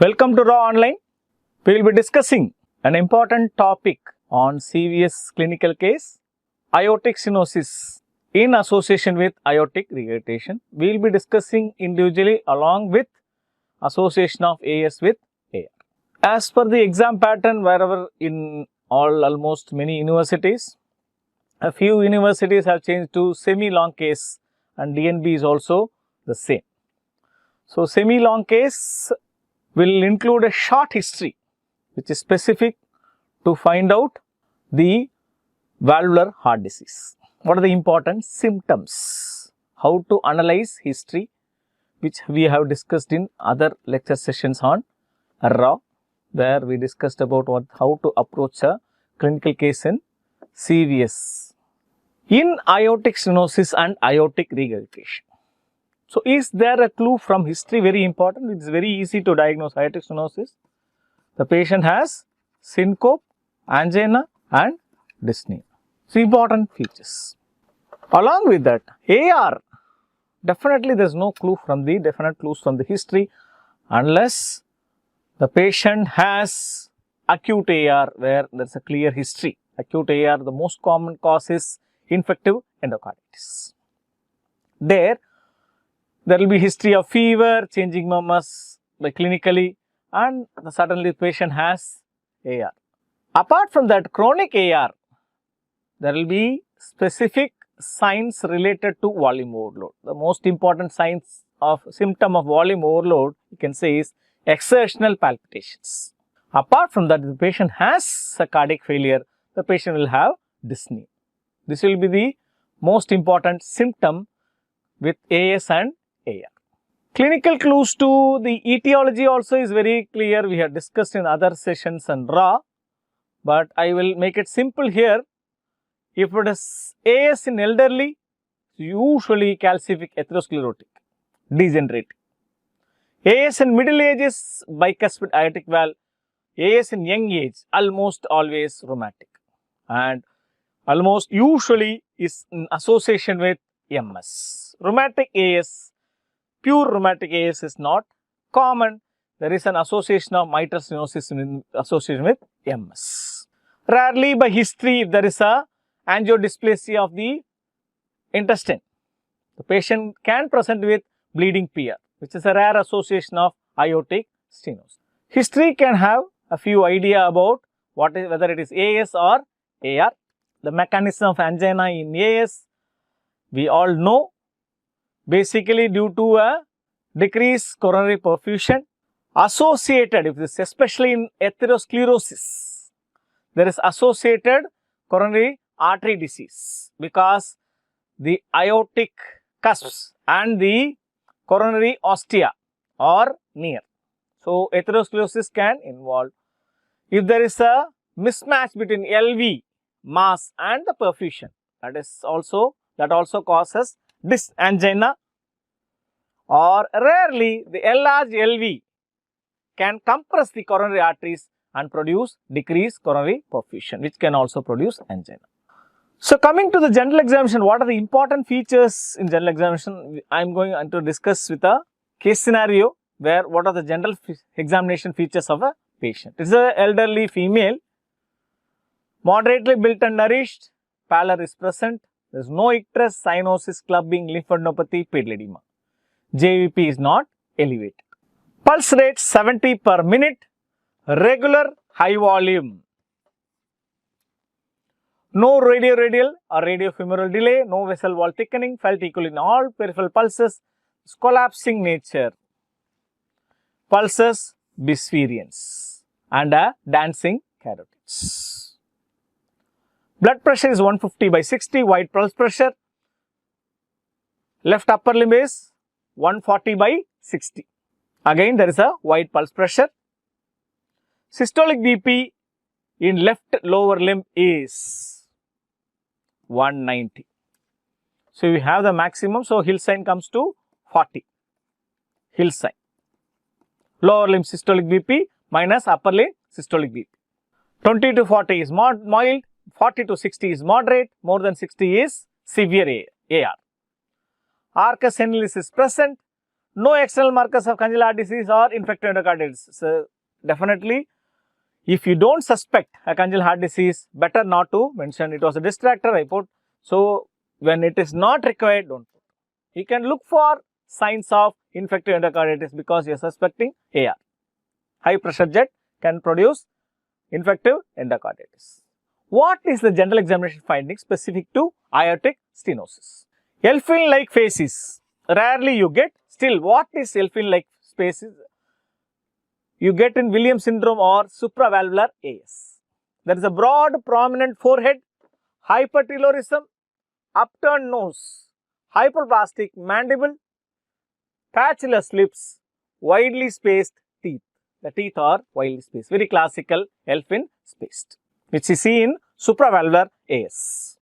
Welcome to Raaonline. We will be discussing an important topic on CVS clinical case, aortic stenosis in association with aortic regurgitation. We will be discussing individually along with association of AS with AR. As per the exam pattern, wherever in almost many universities, a few universities have changed to semi-long case and DNB is also the same. So, semi-long case will include a short history which is specific to find out the valvular heart disease. What are the important symptoms? How to analyze history, which we have discussed in other lecture sessions on RAW, where we discussed about how to approach a clinical case in CVS in aortic stenosis and aortic regurgitation. So, is there a clue from history? Very important. It is very easy to diagnose aortic stenosis. The patient has syncope, angina and dyspnea. So, important features. Along with that, AR, definitely there is no clue from the definite clues from the history unless the patient has acute AR where there is a clear history. Acute AR, the most common cause is infective endocarditis. There will be history of fever, changing murmurs by clinically, and suddenly the patient has AR. Apart from that, chronic AR, there will be specific signs related to volume overload. The most important symptom of volume overload, you can say, is exertional palpitations. Apart from that, if the patient has a cardiac failure, the patient will have dyspnea. This will be the most important symptom with AS and AR. Clinical clues to the etiology also is very clear. We have discussed in other sessions and RAW, but I will make it simple here. If it is AS in elderly, usually calcific atherosclerotic, degenerating. AS in middle age is bicuspid aortic valve. AS in young age, almost always rheumatic, and almost usually is in association with MS. Rheumatic AS, pure rheumatic AS is not common. There is an association of mitral stenosis in association with MS. Rarely by history, if there is a angiodysplasia of the intestine, the patient can present with bleeding PR, which is a rare association of aortic stenosis. History can have a few idea about whether it is AS or AR. The mechanism of angina in AS, we all know, basically due to a decreased coronary perfusion associated, if this especially in atherosclerosis, there is associated coronary artery disease because the aortic cusps and the coronary ostia are near. So, atherosclerosis can involve. If there is a mismatch between LV mass and the perfusion, that also causes dysangina, or rarely the enlarged LV can compress the coronary arteries and produce decreased coronary perfusion, which can also produce angina. So, coming to the general examination, what are the important features in general examination? I am going to discuss with a case scenario where what are the general examination features of a patient. It is an elderly female, moderately built and nourished, pallor is present, there is no icterus, cyanosis, clubbing, lymphadenopathy, pedal edema. JVP is not elevated. Pulse rate 70 per minute, regular, high volume. No radioradial or radiofemoral delay, no vessel wall thickening, felt equal in all peripheral pulses, collapsing nature. Pulses, bispherians and a dancing carotids. Blood pressure is 150/60, white pulse pressure. Left upper limb is 140/60. Again, there is a white pulse pressure. Systolic BP in left lower limb is 190. So, we have the maximum. So, Hill sign comes to 40. Hill sign. Lower limb systolic BP minus upper limb systolic BP. 20 to 40 is mild, 40 to 60 is moderate, more than 60 is severe AR. Arcus senilis is present, No external markers of congenital heart disease or infective endocarditis. So, definitely, if you don't suspect a congenital heart disease, better not to mention. It was a distractor I put. So, when it is not required, don't put. You can look for signs of infective endocarditis because you are suspecting AR. High pressure jet can produce infective endocarditis. What is the general examination finding specific to aortic stenosis? Elfin-like faces. Rarely you get. Still, what is elfin-like faces? You get in Williams syndrome or supravalvular AS. There is a broad, prominent forehead, hypertelorism, upturned nose, hyperplastic mandible, patchless lips, widely spaced teeth. The teeth are widely spaced. Very classical elfin spaced, which is seen in supravalvular AS.